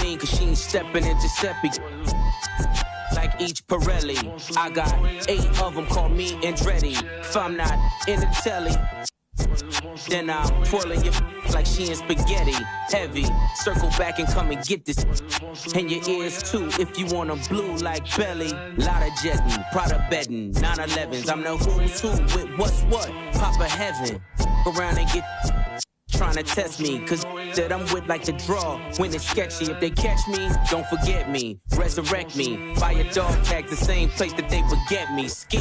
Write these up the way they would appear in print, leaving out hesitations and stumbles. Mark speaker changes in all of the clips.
Speaker 1: mean? Cause she ain't stepping in Giuseppe. Like each Pirelli, I got 8 of them, call me Andretti. If I'm not in the telly, then I'm twirling your like she in spaghetti. Heavy, circle back and come and get this. And your ears too, if you want 'em blue like belly. Lot of jetting, Prada bedding, 911s. I'm the who's who with what's what. Papa heaven, around and get trying to test me, cause that I'm with like the draw. When it's sketchy, if they catch me, don't forget me. Resurrect me, buy a dog tag, the same place that they would get me. Ski.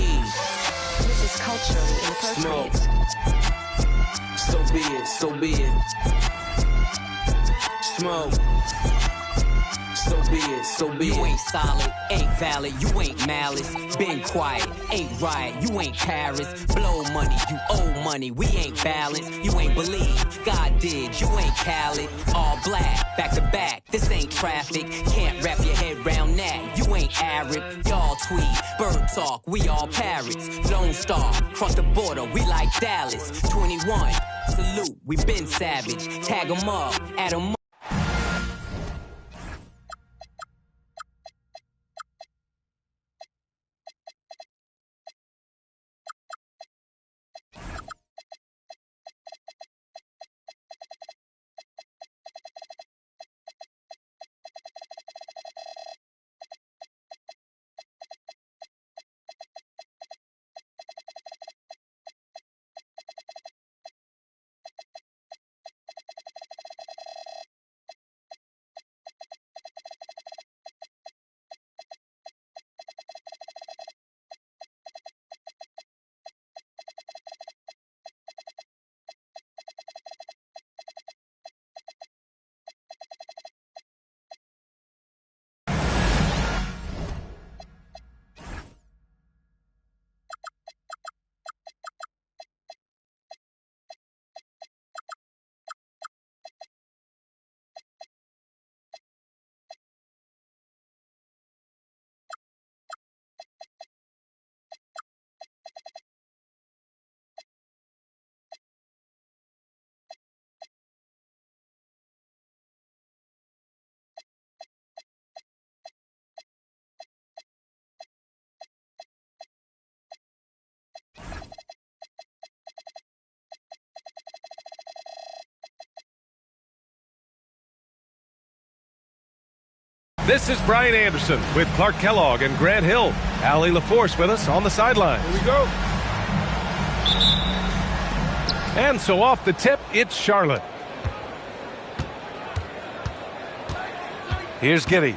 Speaker 2: This is culturally inappropriate.
Speaker 1: So be it, so be it. Smoke. So be it, so be it.
Speaker 3: You ain't solid, ain't valid, you ain't malice. Been quiet, ain't right, you ain't Paris. Blow money, you owe money, we ain't balanced. You ain't believe, God did, you ain't Khaled. All black, back to back, this ain't traffic. Can't wrap your head round that, you ain't Arab. Y'all tweet, bird talk, we all parrots. Lone Star, cross the border, we like Dallas. 21, salute, we been savage. Tag 'em up, add 'em up.
Speaker 4: This is Brian Anderson with Clark Kellogg and Grant Hill. Allie LaForce with us on the sidelines.
Speaker 5: Here we go.
Speaker 4: And so off the tip, it's Charlotte. Here's Giddy.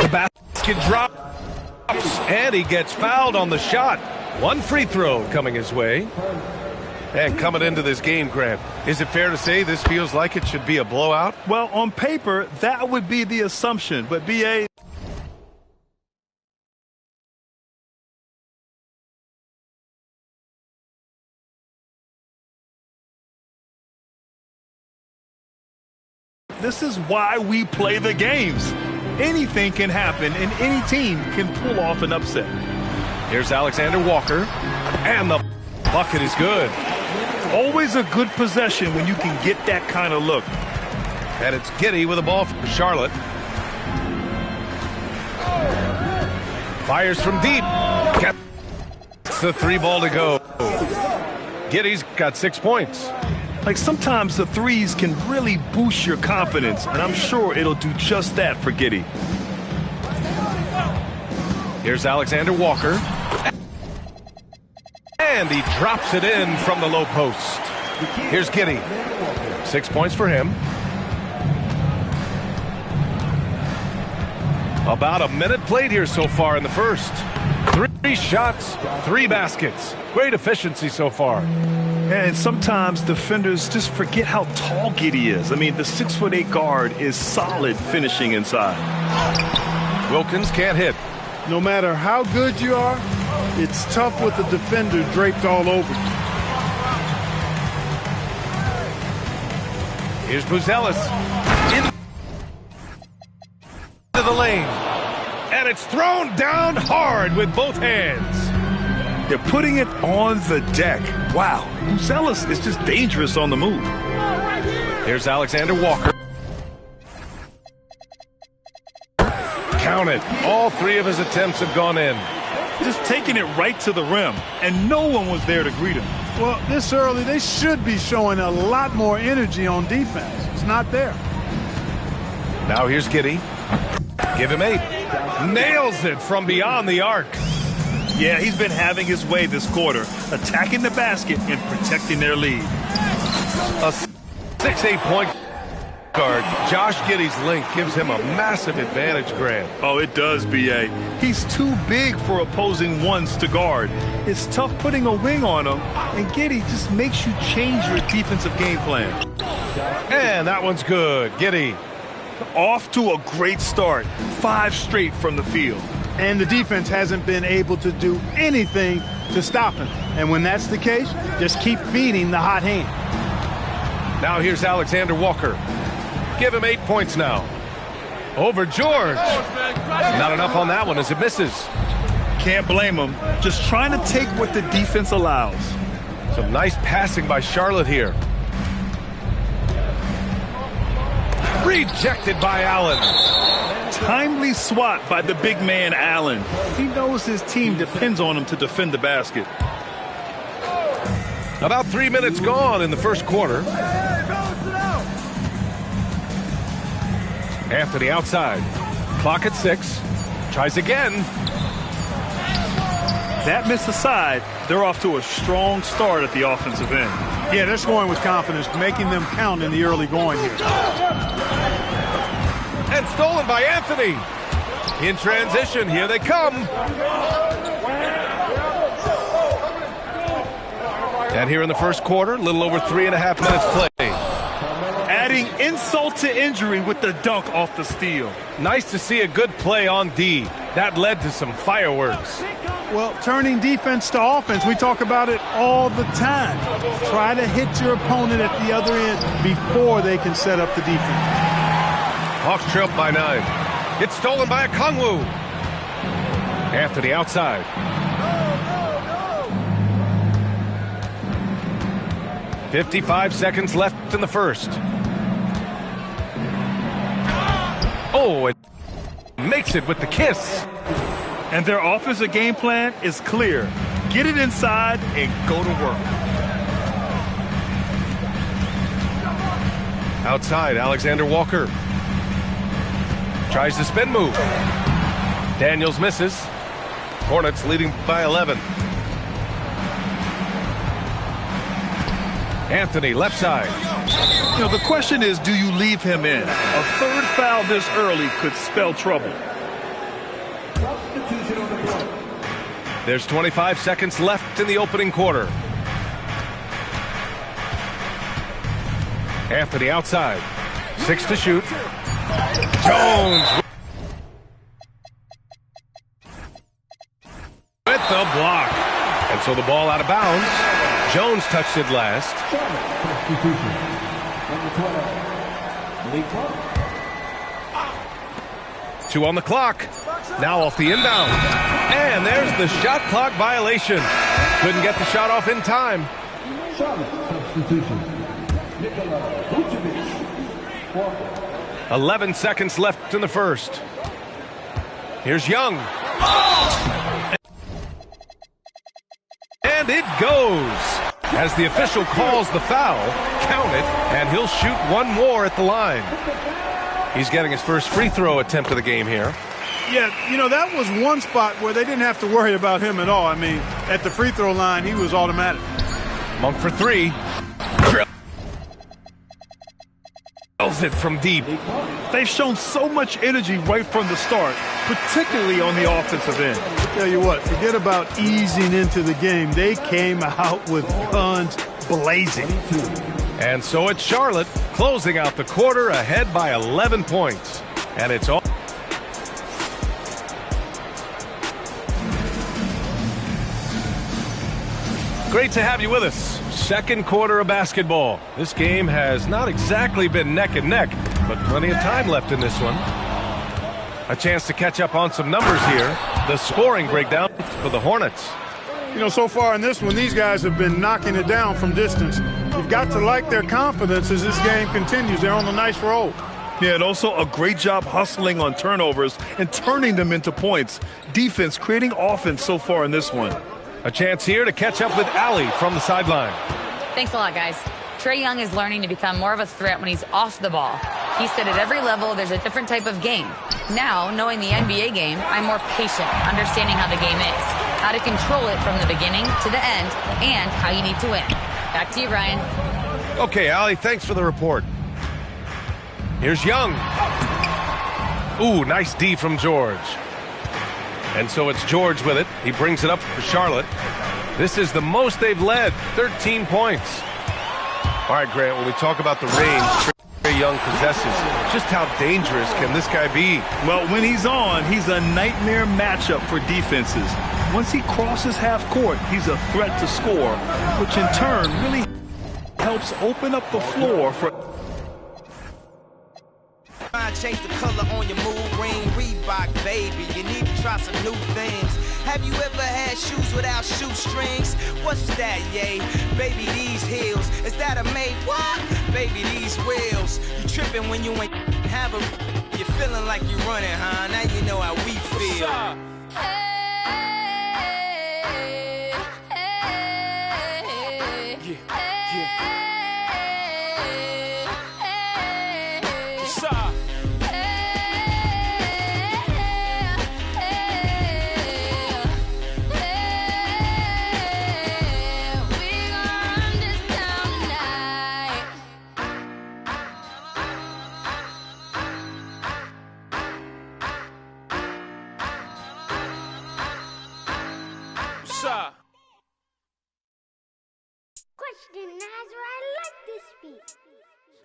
Speaker 4: The basket drops, and he gets fouled on the shot. One free throw coming his way. And coming into this game, Grant, is it fair to say this feels like it should be a blowout?
Speaker 5: Well, on paper, that would be the assumption. But, B.A., this is why we play the games. Anything can happen, and any team can pull off an upset.
Speaker 4: Here's Alexander Walker, and the bucket is good.
Speaker 5: Always a good possession when you can get that kind of look.
Speaker 4: And it's Giddy with the ball for Charlotte. Fires from deep. Gets the 3 ball to go. Giddy's got 6 points.
Speaker 5: Like, sometimes the threes can really boost your confidence, and I'm sure it'll do just that for Giddy.
Speaker 4: Here's Alexander Walker. And he drops it in from the low post. Here's Giddy. 6 points for him. About a minute played here so far in the first. 3 shots, 3 baskets. Great efficiency so far.
Speaker 5: And sometimes defenders just forget how tall Giddy is. I mean, the 6'8" guard is solid finishing inside.
Speaker 4: Wilkins can't hit.
Speaker 6: No matter how good you are, it's tough with the defender draped all over you.
Speaker 4: Here's Buzelis into the lane. And it's thrown down hard with both hands.
Speaker 5: They're putting it on the deck. Wow, Buzelis is just dangerous on the move.
Speaker 4: Here's Alexander Walker. Count it. All three of his attempts have gone in.
Speaker 5: Just taking it right to the rim, and no one was there to greet him.
Speaker 6: Well, this early, they should be showing a lot more energy on defense. It's not there.
Speaker 4: Now here's Giddey. Give him 8. Nails it from beyond the arc.
Speaker 5: Yeah, he's been having his way this quarter, attacking the basket and protecting their lead.
Speaker 4: A 6-8 point guard. Josh Giddey's length gives him a massive advantage, Grant.
Speaker 5: Oh, it does, B.A. He's too big for opposing ones to guard. It's tough putting a wing on him, and Giddey just makes you change your defensive game plan.
Speaker 4: And that one's good. Giddey.
Speaker 5: Off to a great start. 5 straight from the field.
Speaker 6: And the defense hasn't been able to do anything to stop him. And when that's the case, just keep feeding the hot hand.
Speaker 4: Now here's Alexander Walker. Give him 8 points now. Over George. Not enough on that one as it misses.
Speaker 5: Can't blame him. Just trying to take what the defense allows.
Speaker 4: Some nice passing by Charlotte here. Rejected by Allen.
Speaker 5: Timely swat by the big man, Allen. He knows his team depends on him to defend the basket.
Speaker 4: About 3 minutes gone in the first quarter. Anthony outside. Clock at 6. Tries again.
Speaker 5: That miss aside, they're off to a strong start at the offensive end.
Speaker 6: Yeah, they're scoring with confidence, making them count in the early going here.
Speaker 4: And stolen by Anthony. In transition, here they come. And here in the first quarter, a little over 3.5 minutes played.
Speaker 5: Adding insult to injury with the dunk off the steal.
Speaker 4: Nice to see a good play on D. That led to some fireworks.
Speaker 6: Well, turning defense to offense, we talk about it all the time. Try to hit your opponent at the other end before they can set up the defense.
Speaker 4: Hawks trail by 9. It's stolen by Okongwu. Anthony outside. No. 55 seconds left in the first. Oh, it makes it with the kiss.
Speaker 5: And their offensive game plan is clear. Get it inside and go to work.
Speaker 4: Outside, Alexander Walker. Tries the spin move. Daniels misses. Hornets leading by 11. Anthony, left side.
Speaker 5: You know, the question is, do you leave him in? A third foul this early could spell trouble.
Speaker 4: There's 25 seconds left in the opening quarter. Anthony outside. 6 to shoot. Jones with the block. And so the ball out of bounds. Jones touched it last. 2 on the clock. Now off the inbound. And there's the shot clock violation. Couldn't get the shot off in time. 11 seconds left in the first. Here's Young. And it goes. As the official calls the foul, count it, and he'll shoot one more at the line. He's getting his first free throw attempt of the game here.
Speaker 6: Yeah, you know, that was one spot where they didn't have to worry about him at all. I mean, at the free throw line, he was automatic.
Speaker 4: Monk for 3. Drills it from deep.
Speaker 5: They've shown so much energy right from the start, particularly on the offensive end.
Speaker 6: Tell you what, forget about easing into the game. They came out with guns blazing.
Speaker 4: And so it's Charlotte closing out the quarter ahead by 11 points. And it's all. Great to have you with us. Second quarter of basketball. This game has not exactly been neck and neck, but plenty of time left in this one. A chance to catch up on some numbers here. The scoring breakdown for the Hornets.
Speaker 6: You know, so far in this one, these guys have been knocking it down from distance. You've got to like their confidence as this game continues. They're on a nice roll.
Speaker 5: Yeah, and also a great job hustling on turnovers and turning them into points. Defense creating offense so far in this one.
Speaker 4: A chance here to catch up with Allie from the sideline.
Speaker 7: Thanks a lot, guys. Trae Young is learning to become more of a threat when he's off the ball. He said at every level there's a different type of game. Now, knowing the NBA game, I'm more patient, understanding how the game is, how to control it from the beginning to the end, and how you need to win. Back to you, Ryan.
Speaker 4: Okay, Allie, thanks for the report. Here's Young. Ooh, nice D from George. And so it's George with it. He brings it up for Charlotte. This is the most they've led, 13 points. All right, Grant, when we talk about the range Trae Young possesses, just how dangerous can this guy be?
Speaker 5: Well, when he's on, he's a nightmare matchup for defenses. Once he crosses half court, he's a threat to score, which in turn really helps open up the floor for...
Speaker 8: Change the color on your mood ring, Reebok, baby. You need to try some new things. Have you ever had shoes without shoestrings? What's that, yay? Baby, these heels. Is that a made what? Baby, these wheels. You tripping when you ain't have them. You're feeling like you're running, huh? Now you know how we feel.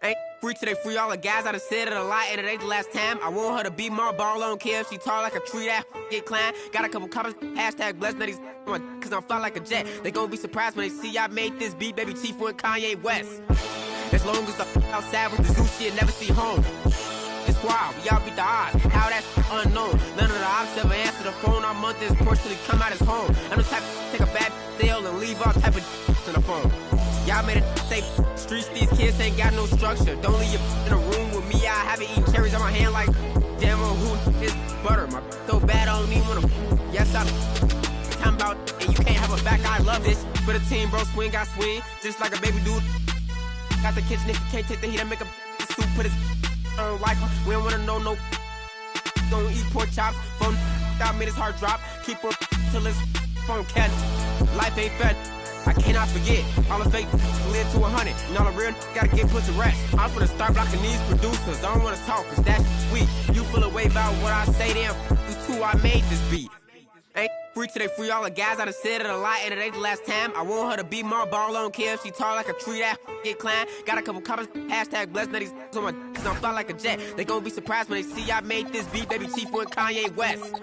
Speaker 3: Ain't free today, free all the guys. I done said it a lot, and it ain't the last time. I want her to be more ball, I don't care if she tall like a tree, that get climb. Got a couple comments, hashtag blessed, now these cause I'm fly like a jet. They gon' be surprised when they see I made this beat, baby Chief and Kanye West. As long as the outside with the zoo shit, never see home. It's wild, we all beat the odds. How that's unknown. None of the ops ever answer the phone. Our month is Porsche till he come out his home. I'm the type to take a bad deal and leave all type of in the phone. Y'all made it safe. Streets, these kids ain't got no structure. Don't leave your in a room with me. I haven't eaten cherries on my hand like damn who is butter. My so bad I don't even wanna. Yes, I'm talking about and you can't have a back. I love this. For the team, bro, swing, got swing. Just like a baby dude. Got the kitchen if you can't take the heat, I make a soup, put his like him. We don't wanna know no. Don't eat pork chops. Phone out, made his heart drop. Keep her till his phone catch. Life ain't fed. I cannot forget, all the fake live to 100, and all the real gotta get put to rest. I'm finna start blocking these producers, I don't wanna talk, cause that's sweet. You feel a way about what I say, damn, you too, I made this beat. Ain't free today, free all the guys, I done said it a lot, and it ain't the last time. I want her to be more ball, I don't care if she tall like a tree, that get climb. Got a couple comments, hashtag blessed, now these on my cause I'm fly like a jet. They gon' be surprised when they see I made this beat, baby Chief and Kanye West.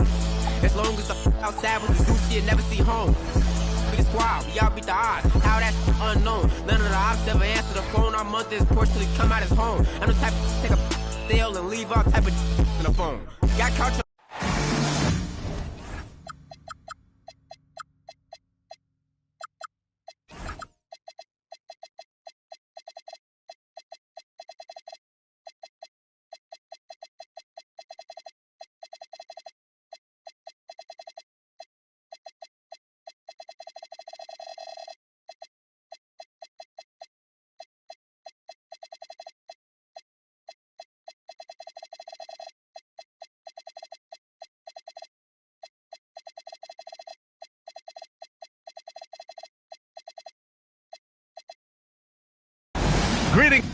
Speaker 3: As long as the outside with the zoo shit, never see home. It's wild, we all beat the odds. How that's unknown. None of the ops ever answer the phone. Our month is Porsche till he come out his home. I'm the type to take a deal and leave all type of in the phone. Got caught.
Speaker 4: Greetings.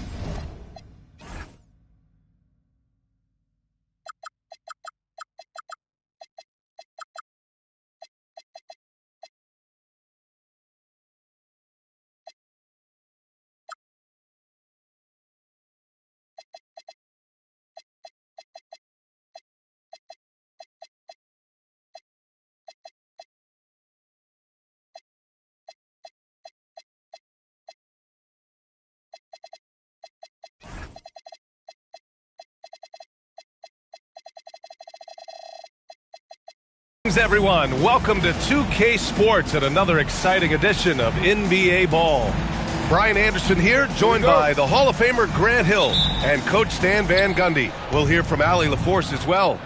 Speaker 4: Everyone, welcome to 2K Sports and another exciting edition of NBA Ball. Brian Anderson here, joined by the Hall of Famer Grant Hill and Coach Stan Van Gundy. We'll hear from Allie LaForce as well.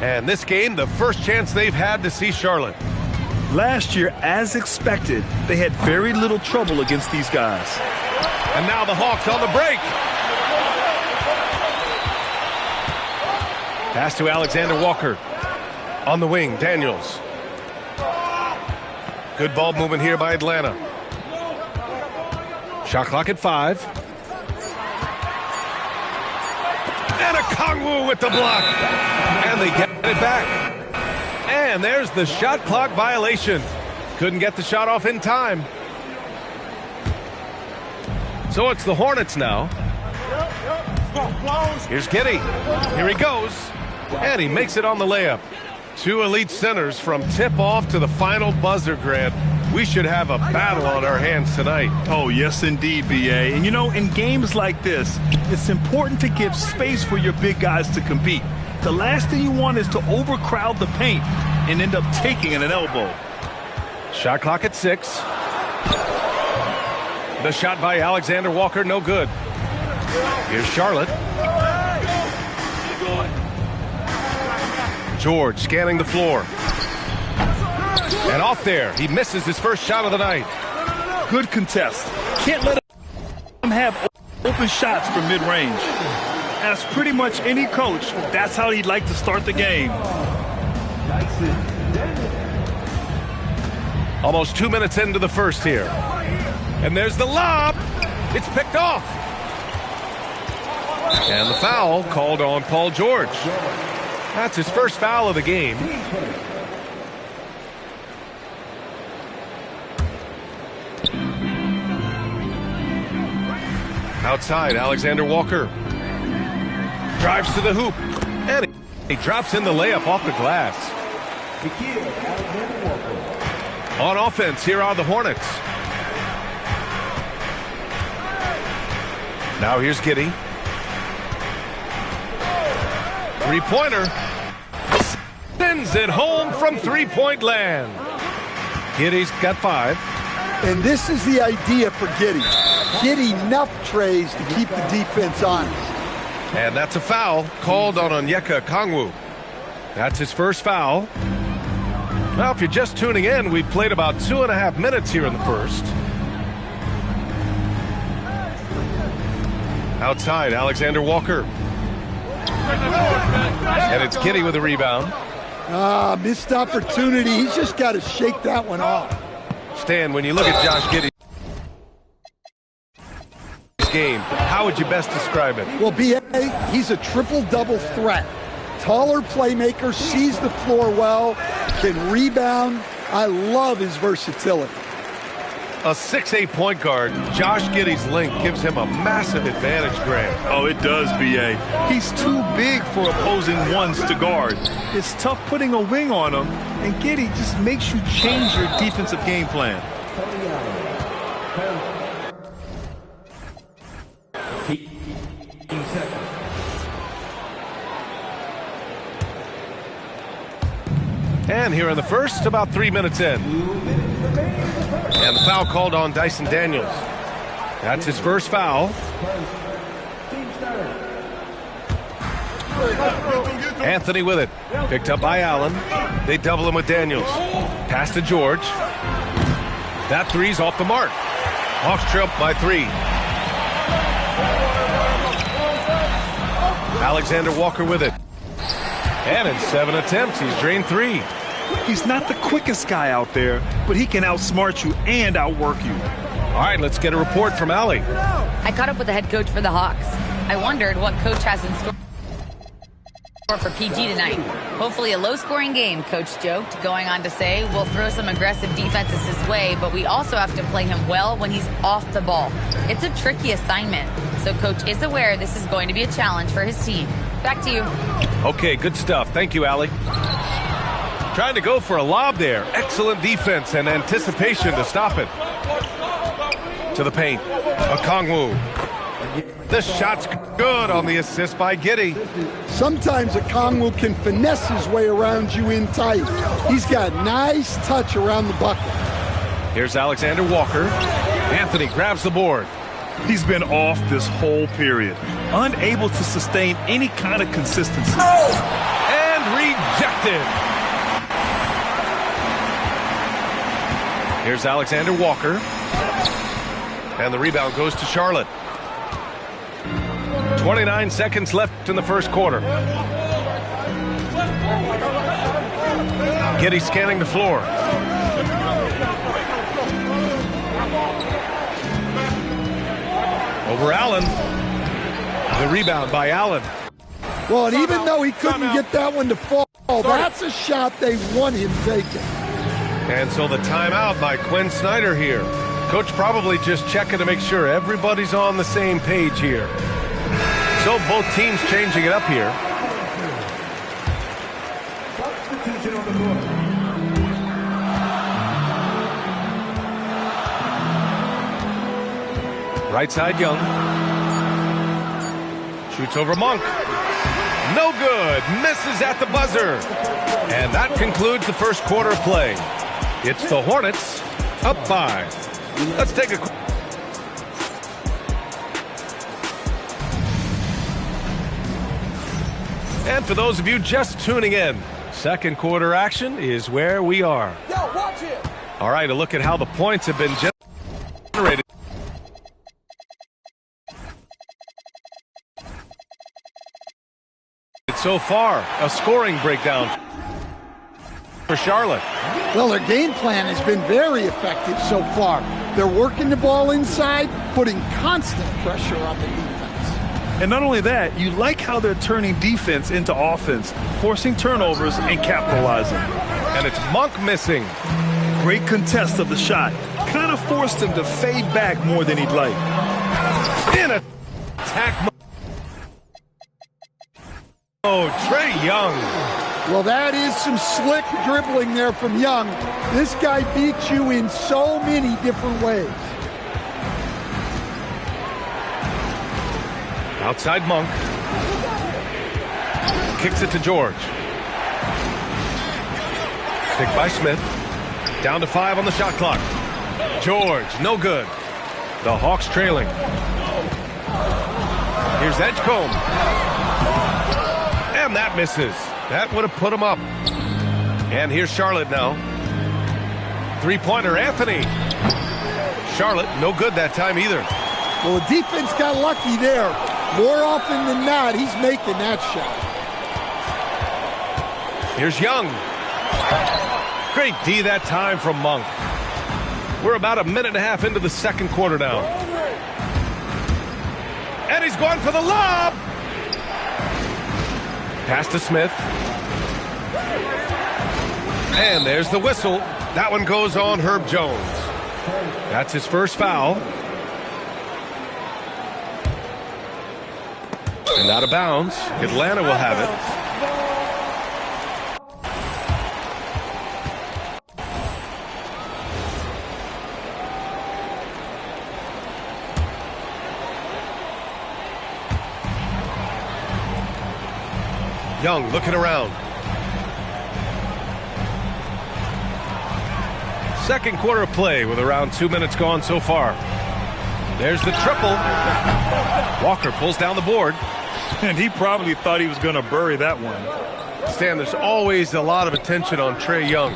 Speaker 4: And this game, the first chance they've had to see Charlotte.
Speaker 5: Last year, as expected, they had very little trouble against these guys.
Speaker 4: And now the Hawks on the break. Pass to Alexander Walker. On the wing, Daniels. Good ball movement here by Atlanta. Shot clock at 5. And a Kongwu with the block. And they get it back. And there's the shot clock violation. Couldn't get the shot off in time. So it's the Hornets now. Here's Giddey. Here he goes. And he makes it on the layup. Two elite centers from tip-off to the final buzzer, Grant. We should have a battle on our hands tonight.
Speaker 5: Oh, yes, indeed, B.A. And, you know, in games like this, it's important to give space for your big guys to compete. The last thing you want is to overcrowd the paint and end up taking an elbow.
Speaker 4: Shot clock at 6. The shot by Alexander Walker, no good. Here's Charlotte. George scanning the floor. And off there, he misses his first shot of the night.
Speaker 5: Good contest. Can't let him have open shots from mid-range. As pretty much any coach, that's how he'd like to start the game.
Speaker 4: Almost 2 minutes into the first here. And there's the lob. It's picked off. And the foul called on Paul George. That's his first foul of the game. Outside, Alexander Walker. Drives to the hoop. And he drops in the layup off the glass. On offense, here are the Hornets. Now here's Giddey. Three-pointer. Sends it home from three-point land. Giddey's got 5.
Speaker 9: And this is the idea for Giddey. Get enough trays to keep the defense honest.
Speaker 4: And that's a foul called on Onyeka Kongwu. That's his first foul. Now, if you're just tuning in, we've played about 2.5 minutes here in the first. Outside, Alexander Walker. And it's Giddey with a rebound.
Speaker 9: Missed opportunity. He's just got to shake that one off.
Speaker 4: Stan, when you look at Josh Giddey's game, how would you best describe it?
Speaker 9: Well, B.A., he's a triple-double threat. Taller playmaker, sees the floor well, can rebound. I love his versatility.
Speaker 4: A 6'8" point guard, Josh Giddey's length gives him a massive advantage, Grant.
Speaker 5: Oh, it does, B.A. He's too big for opposing ones to guard. It's tough putting a wing on him, and Giddey just makes you change your defensive game plan.
Speaker 4: And here in the first, about 3 minutes in. And the foul called on Dyson Daniels. That's his first foul. Anthony with it. Picked up by Allen. They double him with Daniels. Pass to George. That three's off the mark. Hawks trail by 3. Alexander Walker with it. And in 7 attempts, he's drained 3.
Speaker 5: He's not the quickest guy out there, but he can outsmart you and outwork you.
Speaker 4: All right, let's get a report from Allie.
Speaker 7: I caught up with the head coach for the Hawks. I wondered what coach has in store for PG tonight. Hopefully a low-scoring game, coach joked, going on to say, we'll throw some aggressive defenses his way, but we also have to play him well when he's off the ball. It's a tricky assignment, so coach is aware this is going to be a challenge for his team. Back to you.
Speaker 4: Okay, good stuff. Thank you, Allie. Trying to go for a lob there. Excellent defense and anticipation to stop it. To the paint. Okongwu. The shot's good on the assist by Giddey.
Speaker 9: Sometimes Okongwu can finesse his way around you in tight. He's got nice touch around the bucket.
Speaker 4: Here's Alexander Walker. Anthony grabs the board.
Speaker 5: He's been off this whole period, unable to sustain any kind of consistency.
Speaker 4: And rejected. Here's Alexander Walker. And the rebound goes to Charlotte. 29 seconds left in the first quarter. Giddey scanning the floor. Over Allen. The rebound by Allen.
Speaker 9: Well, and even though he couldn't get that one to fall, that's a shot they want him taking.
Speaker 4: And so the timeout by Quinn Snyder here. Coach probably just checking to make sure everybody's on the same page here. So both teams changing it up here. Right side, Young. Shoots over Monk. No good. Misses at the buzzer. And that concludes the first quarter of play. It's the Hornets up 5. Let's take a quick... And for those of you just tuning in, second quarter action is where we are.
Speaker 8: Yo, watch it.
Speaker 4: All right, a look at how the points have been generated. So far, a scoring breakdown for Charlotte.
Speaker 9: Well, their game plan has been very effective so far. They're working the ball inside, putting constant pressure on the defense.
Speaker 5: And not only that, you like how they're turning defense into offense, forcing turnovers and capitalizing.
Speaker 4: And it's Monk missing.
Speaker 5: Great contest of the shot. Kind of forced him to fade back more than he'd like.
Speaker 4: In attack. Oh, Trae Young.
Speaker 9: Well, that is some slick dribbling there from Young. This guy beats you in so many different ways.
Speaker 4: Outside Monk. Kicks it to George. Picked by Smith. Down to 5 on the shot clock. George, no good. The Hawks trailing. Here's Edgecombe. And that misses. That would have put him up. And here's Charlotte now. Three-pointer, Anthony. Charlotte, no good that time either.
Speaker 9: Well, the defense got lucky there. More often than not, he's making that shot.
Speaker 4: Here's Young. Great D that time from Monk. We're about a minute and a half into the second quarter now. And he's going for the lob. Pass to Smith. And there's the whistle. That one goes on Herb Jones. That's his first foul. And out of bounds. Atlanta will have it. Young looking around. Second quarter of play with around 2 minutes gone so far. There's the triple. Walker pulls down the board.
Speaker 5: And he probably thought he was going to bury that one.
Speaker 4: Stan, there's always a lot of attention on Trae Young.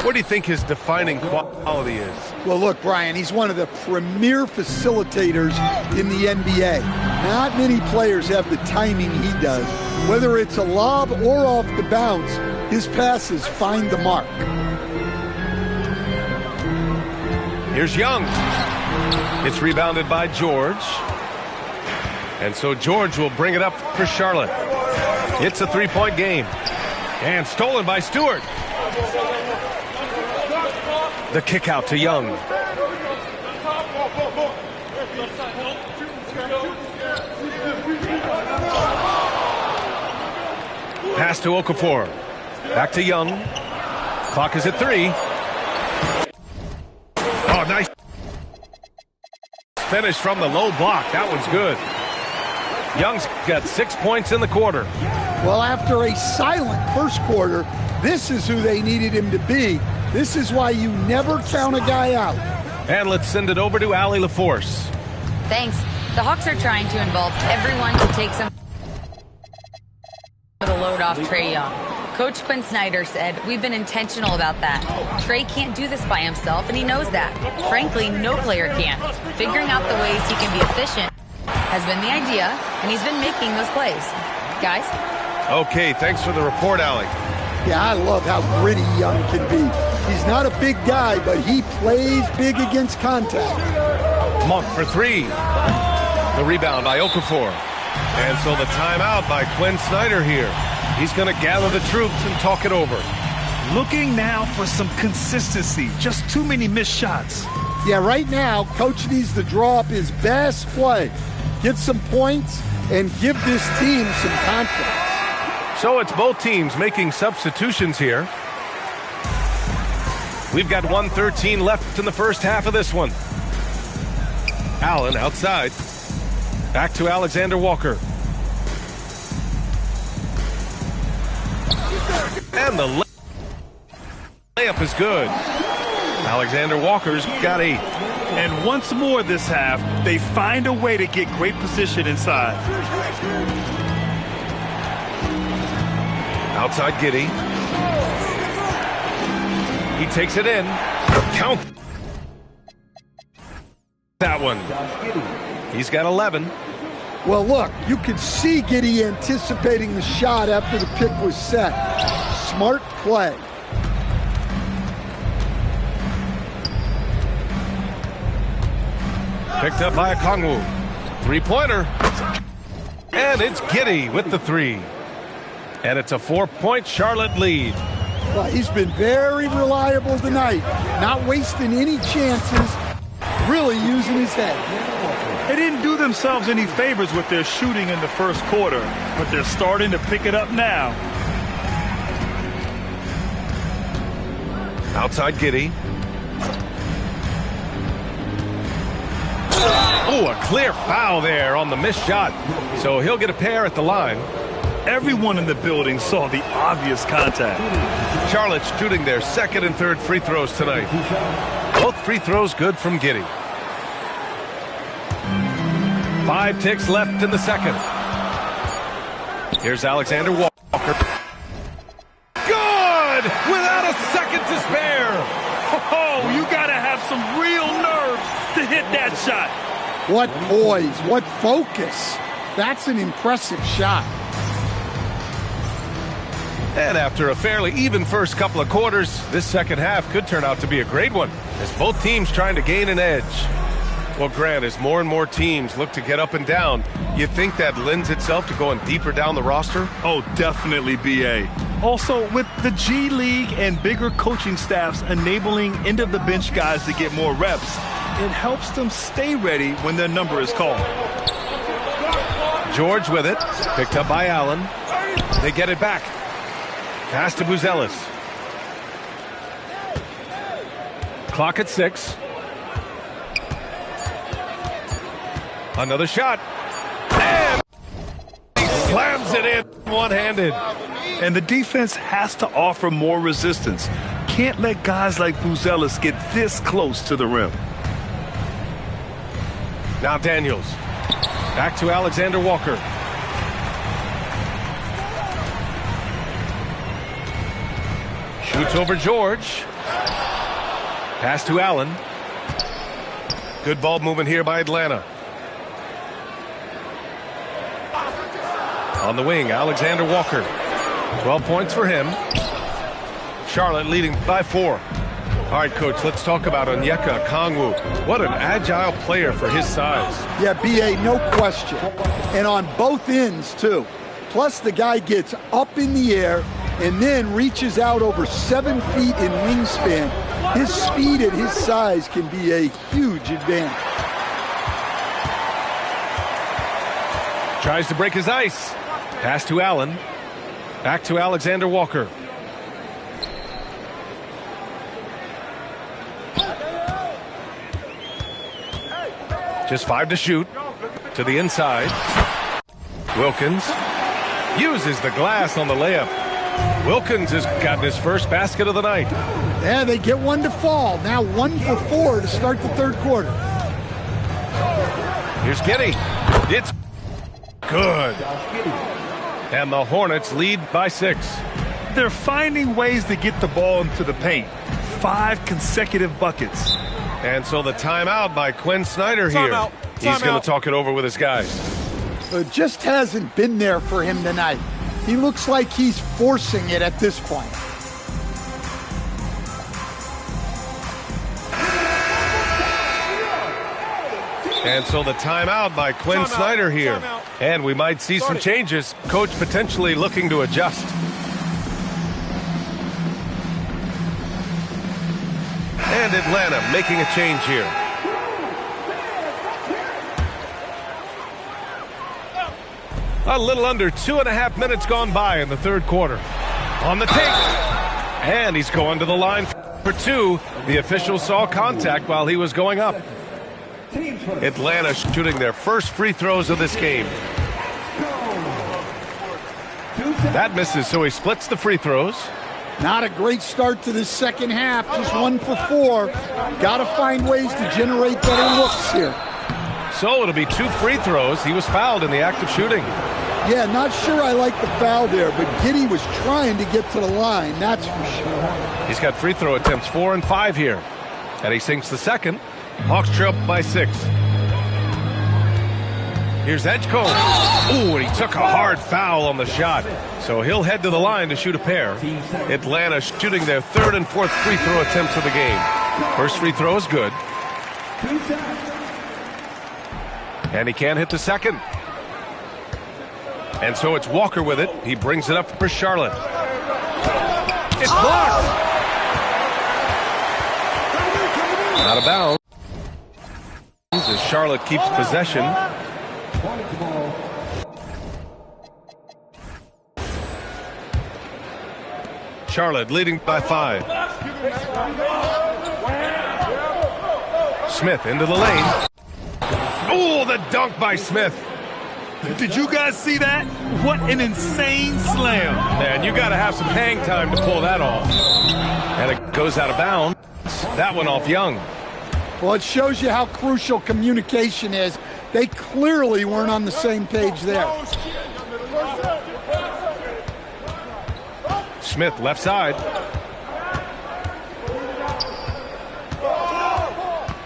Speaker 4: What do you think his defining quality is?
Speaker 9: Well, look, Brian, he's one of the premier facilitators in the NBA. Not many players have the timing he does. Whether it's a lob or off the bounce, his passes find the mark.
Speaker 4: Here's Young. It's rebounded by George. And so George will bring it up for Charlotte. It's a three-point game. And stolen by Stewart. The kick out to Young. Pass to Okafor. Back to Young. Clock is at 3. Oh, nice finish from the low block. That one's good. Young's got 6 points in the quarter.
Speaker 9: Well, after a silent first quarter, this is who they needed him to be. This is why you never count a guy out.
Speaker 4: And let's send it over to Allie LaForce.
Speaker 7: Thanks. The Hawks are trying to involve everyone to take some of the load off Trae Young. Coach Quinn Snyder said, "We've been intentional about that. Trae can't do this by himself, and he knows that. Frankly, no player can. Figuring out the ways he can be efficient has been the idea, and he's been making those plays." Guys?
Speaker 4: Okay, thanks for the report, Allie.
Speaker 9: Yeah, I love how gritty Young can be. He's not a big guy, but he plays big against contact.
Speaker 4: Monk for three. The rebound by Okafor. And so the timeout by Quinn Snyder here. He's going to gather the troops and talk it over.
Speaker 5: Looking now for some consistency. Just too many missed shots.
Speaker 9: Yeah, right now, Coach needs to draw up his best play, get some points, and give this team some confidence.
Speaker 4: So it's both teams making substitutions here. We've got 1:13 left in the first half of this one. Allen outside. Back to Alexander Walker. And the layup is good. Alexander Walker's got 8.
Speaker 5: And once more this half, they find a way to get great position inside.
Speaker 4: Outside Giddey. He takes it in. Count that one. He's got 11.
Speaker 9: Well, look, you could see Giddey anticipating the shot after the pick was set. Smart play.
Speaker 4: Picked up by Okongwu. Three-pointer. And it's Giddey with the 3. And it's a 4-point Charlotte lead.
Speaker 9: Well, he's been very reliable tonight. Not wasting any chances. Really using his head.
Speaker 5: They didn't do themselves any favors with their shooting in the first quarter, but they're starting to pick it up now.
Speaker 4: Outside Giddey. Oh, a clear foul there on the missed shot. So he'll get a pair at the line.
Speaker 5: Everyone in the building saw the obvious contact.
Speaker 4: Charlotte's shooting their second and third free throws tonight. Both free throws good from Giddey. 5 ticks left in the second. Here's Alexander Walker. Good! Without a second to spare.
Speaker 5: Oh, you gotta have some real nerve to hit that shot.
Speaker 9: What poise, what focus. That's an impressive shot.
Speaker 4: And after a fairly even first couple of quarters, this second half could turn out to be a great one, as both teams trying to gain an edge. Well, Grant, as more and more teams look to get up and down, you think that lends itself to going deeper down the roster?
Speaker 5: Oh, definitely, B.A. Also, with the G League and bigger coaching staffs enabling end-of-the-bench guys to get more reps, it helps them stay ready when their number is called.
Speaker 4: George with it, picked up by Allen. They get it back. Pass to Buzelis. Clock at 6. Another shot. And he slams it in one-handed.
Speaker 5: And the defense has to offer more resistance. Can't let guys like Buzelis get this close to the rim.
Speaker 4: Now Daniels. Back to Alexander Walker. Shoots over George. Pass to Allen. Good ball movement here by Atlanta. On the wing, Alexander Walker. 12 points for him. Charlotte leading by 4. All right, Coach, let's talk about Onyeka Okongwu. What an agile player for his size.
Speaker 9: Yeah, B.A., no question. And on both ends, too. Plus, the guy gets up in the air and then reaches out over 7 feet in wingspan. His speed at his size can be a huge advantage.
Speaker 4: Tries to break his ice. Pass to Allen. Back to Alexander Walker. Just 5 to shoot. To the inside. Wilkins uses the glass on the layup. Wilkins has gotten his first basket of the night.
Speaker 9: Yeah, they get one to fall. Now 1 for 4 to start the third quarter.
Speaker 4: Here's Giddy. It's good. And the Hornets lead by 6.
Speaker 5: They're finding ways to get the ball into the paint. 5 consecutive buckets.
Speaker 4: And so the timeout by Quinn Snyder here. He's going to talk it over with his guys.
Speaker 9: It just hasn't been there for him tonight. He looks like he's forcing it at this point.
Speaker 4: And so the timeout by Quinn Snyder here. And we might see some changes. Coach potentially looking to adjust. And Atlanta making a change here. A little under 2.5 minutes gone by in the third quarter. On the take. And he's going to the line for 2. The official saw contact while he was going up. Atlanta shooting their first free throws of this game. That misses, so he splits the free throws.
Speaker 9: Not a great start to this second half, just 1 for 4. Got to find ways to generate better looks here.
Speaker 4: So it'll be 2 free throws. He was fouled in the act of shooting.
Speaker 9: Yeah, not sure I like the foul there, but Giddy was trying to get to the line, that's for sure.
Speaker 4: He's got free throw attempts 4 and 5 here. And he sinks the second. Hawks trail by 6. Here's Edgecombe. Ooh, and he took a hard foul on the shot. So he'll head to the line to shoot a pair. Atlanta shooting their 3rd and 4th free throw attempts of the game. First free throw is good. And he can't hit the second. And so it's Walker with it. He brings it up for Charlotte. It's blocked. Out of bounds. As Charlotte keeps possession. Charlotte leading by 5. Smith into the lane. Oh, the dunk by Smith.
Speaker 5: Did you guys see that? What an insane slam.
Speaker 4: Man, you got to have some hang time to pull that off. And it goes out of bounds. That one off Young.
Speaker 9: Well, it shows you how crucial communication is. They clearly weren't on the same page there.
Speaker 4: Smith left side.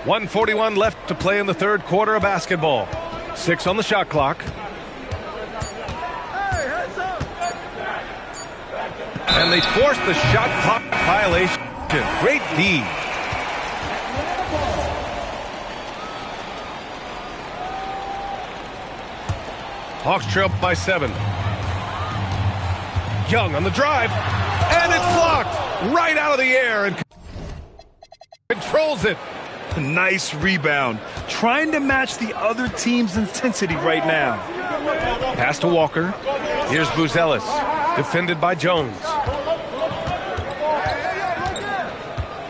Speaker 4: 1:41 left to play in the third quarter of basketball. 6 on the shot clock. And they forced the shot clock violation. Great D. Hawks trail by 7. Young on the drive. And it's blocked right out of the air and controls it.
Speaker 5: Nice rebound. Trying to match the other team's intensity right now.
Speaker 4: Pass to Walker. Here's Buzelis. Defended by Jones.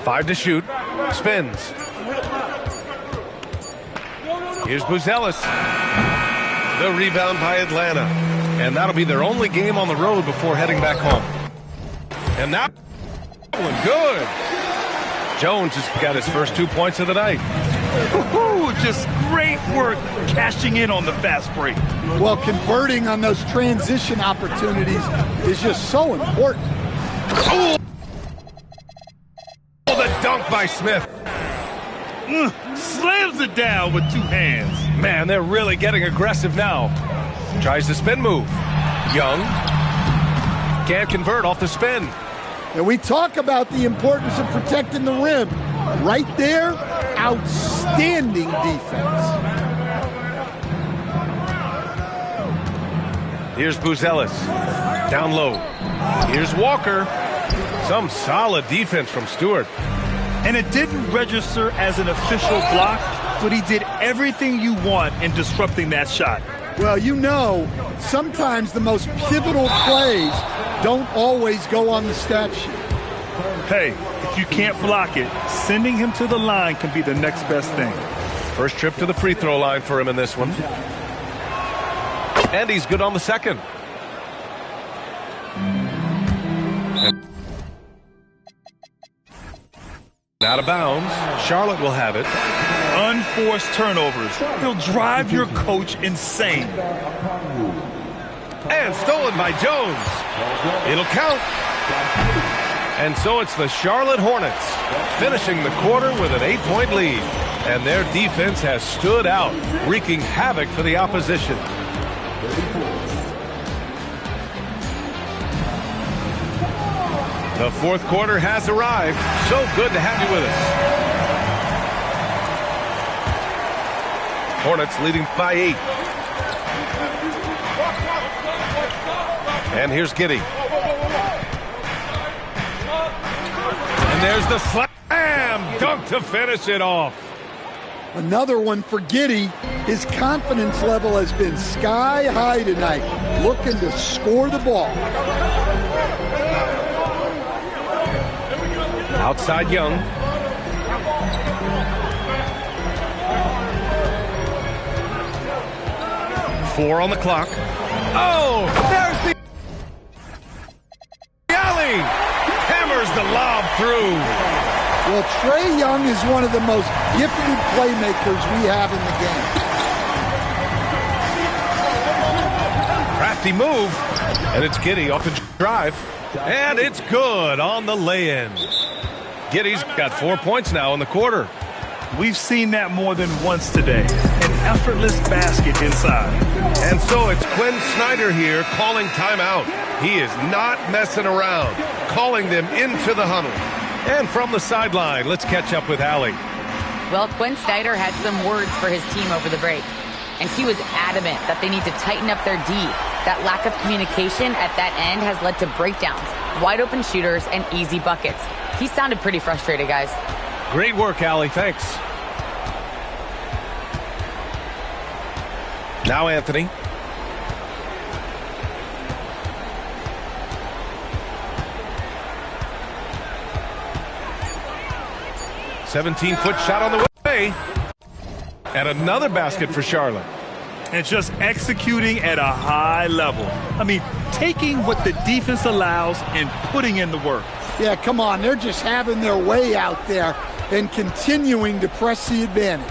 Speaker 4: 5 to shoot. Spins. Here's Buzelis. The rebound by Atlanta. And that'll be their only game on the road before heading back home. And that one good. Jones has got his first 2 points of the night.
Speaker 5: Just great work cashing in on the fast break.
Speaker 9: Well, converting on those transition opportunities is just so important.
Speaker 4: Oh, the dunk by Smith.
Speaker 5: Slams it down with 2 hands.
Speaker 4: Man, they're really getting aggressive now. Tries the spin move. Young can't convert off the spin.
Speaker 9: And we talk about the importance of protecting the rim. Right there, outstanding defense.
Speaker 4: Here's Buzelis. Down low. Here's Walker. Some solid defense from Stewart.
Speaker 5: And it didn't register as an official block, but he did everything you want in disrupting that shot.
Speaker 9: Well, you know, sometimes the most pivotal plays don't always go on the stat sheet.
Speaker 5: Hey, if you can't block it, sending him to the line can be the next best thing.
Speaker 4: First trip to the free throw line for him in this one. And he's good on the second. Out of bounds. Charlotte will have it.
Speaker 5: Unforced turnovers. They'll drive your coach insane.
Speaker 4: And stolen by Jones. It'll count. And so it's the Charlotte Hornets finishing the quarter with an 8-point lead. And their defense has stood out, wreaking havoc for the opposition. The fourth quarter has arrived. So good to have you with us. Hornets leading by 8. And here's Giddey. And there's the slam dunk to finish it off.
Speaker 9: Another one for Giddey. His confidence level has been sky high tonight, looking to score the ball.
Speaker 4: Outside Young. Four on the clock. Oh, there's the alley. Hammers the lob through.
Speaker 9: Well, Trae Young is one of the most gifted playmakers we have in the game.
Speaker 4: Crafty move. And it's Giddey off the drive. And it's good on the lay-in. Giddey's got 4 points now in the quarter.
Speaker 5: We've seen that more than once today. An effortless basket inside.
Speaker 4: And so it's Quinn Snyder here calling timeout. He is not messing around, calling them into the huddle. And from the sideline, let's catch up with Allie.
Speaker 7: Well, Quinn Snyder had some words for his team over the break. And he was adamant that they need to tighten up their D. That lack of communication at that end has led to breakdowns, wide open shooters, and easy buckets. He sounded pretty frustrated, guys.
Speaker 4: Great work, Allie. Thanks. Now Anthony. "17-foot shot on the way." And another basket for Charlotte.
Speaker 5: And just executing at a high level. I mean, taking what the defense allows and putting in the work.
Speaker 9: Yeah, come on. They're just having their way out there and continuing to press the advantage.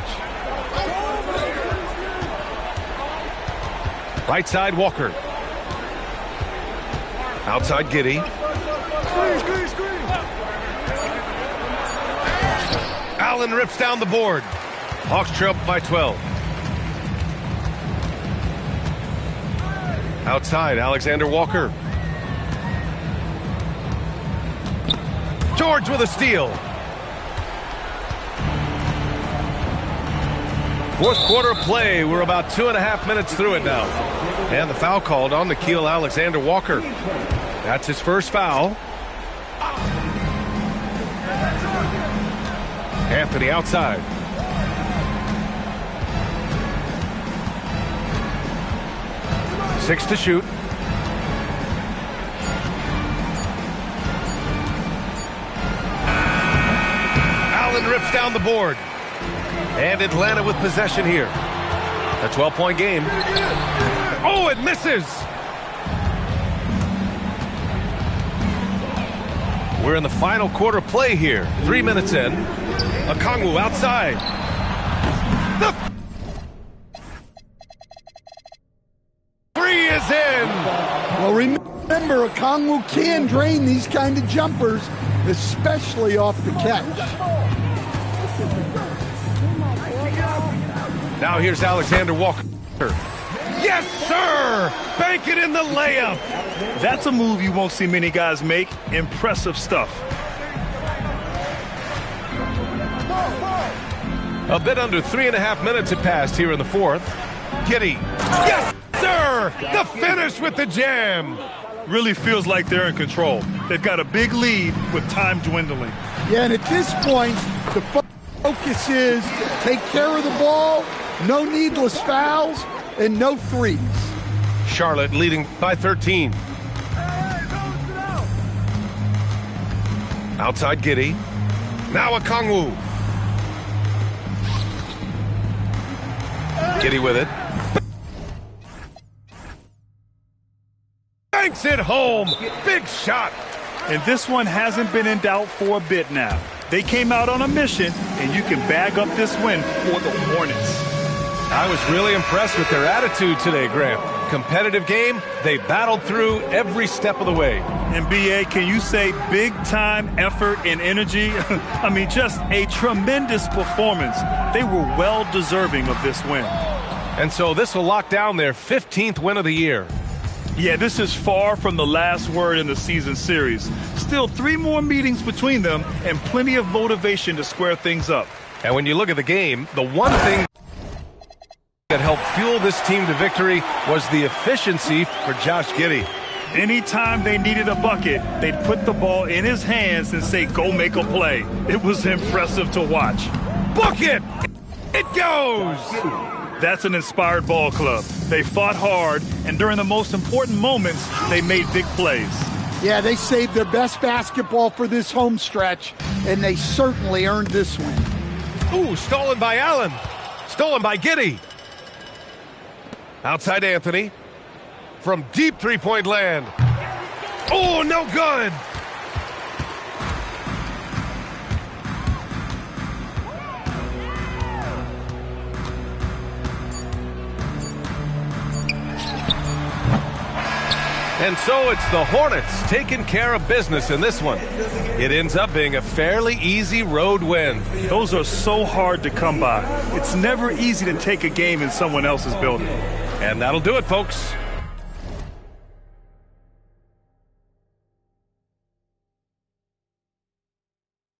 Speaker 4: Right side, Walker. Outside, Giddey. Allen rips down the board. Hawks trail by 12. Outside, Alexander Walker. George with a steal. Fourth quarter play. We're about 2.5 minutes through it now. And the foul called on Nickeil Alexander Walker. That's his first foul. Anthony outside. Six to shoot. Allen rips down the board. And Atlanta with possession here. A 12-point game. Oh, it misses! We're in the final quarter play here. 3 minutes in. Okongwu outside. The three is in!
Speaker 9: Well, remember, Okongwu can drain these kind of jumpers, especially off the catch.
Speaker 4: Now here's Alexander Walker. Yes, sir! Bank it in the layup!
Speaker 5: That's a move you won't see many guys make. Impressive stuff.
Speaker 4: A bit under 3.5 minutes had passed here in the fourth. Giddey. Yes, sir! The finish with the jam!
Speaker 5: Really feels like they're in control. They've got a big lead with time dwindling.
Speaker 9: Yeah, and at this point, the focus is take care of the ball, no needless fouls, and no threes.
Speaker 4: Charlotte leading by 13. Outside Giddey. Now Okongwu. Giddey with it. Banks it home. Big shot.
Speaker 5: And this one hasn't been in doubt for a bit now. They came out on a mission, and you can bag up this win for the Hornets.
Speaker 4: I was really impressed with their attitude today, Grant. Competitive game, they battled through every step of the way.
Speaker 5: And BA, can you say big time effort and energy? I mean, just a tremendous performance. They were well deserving of this win.
Speaker 4: And so this will lock down their 15th win of the year.
Speaker 5: Yeah, this is far from the last word in the season series. Still 3 more meetings between them and plenty of motivation to square things up.
Speaker 4: And when you look at the game, the one thing that helped fuel this team to victory was the efficiency for Josh Giddey.
Speaker 5: Anytime they needed a bucket, they'd put the ball in his hands and say, go make a play. It was impressive to watch.
Speaker 4: Book it! It goes!
Speaker 5: That's an inspired ball club. They fought hard, and during the most important moments, they made big plays.
Speaker 9: Yeah, they saved their best basketball for this home stretch, and they certainly earned this win.
Speaker 4: Ooh, stolen by Allen. Stolen by Giddey. Outside Anthony. From deep three-point land. Oh, no good. And so it's the Hornets taking care of business in this one. It ends up being a fairly easy road win.
Speaker 5: Those are so hard to come by. It's never easy to take a game in someone else's building.
Speaker 4: And that'll do it, folks.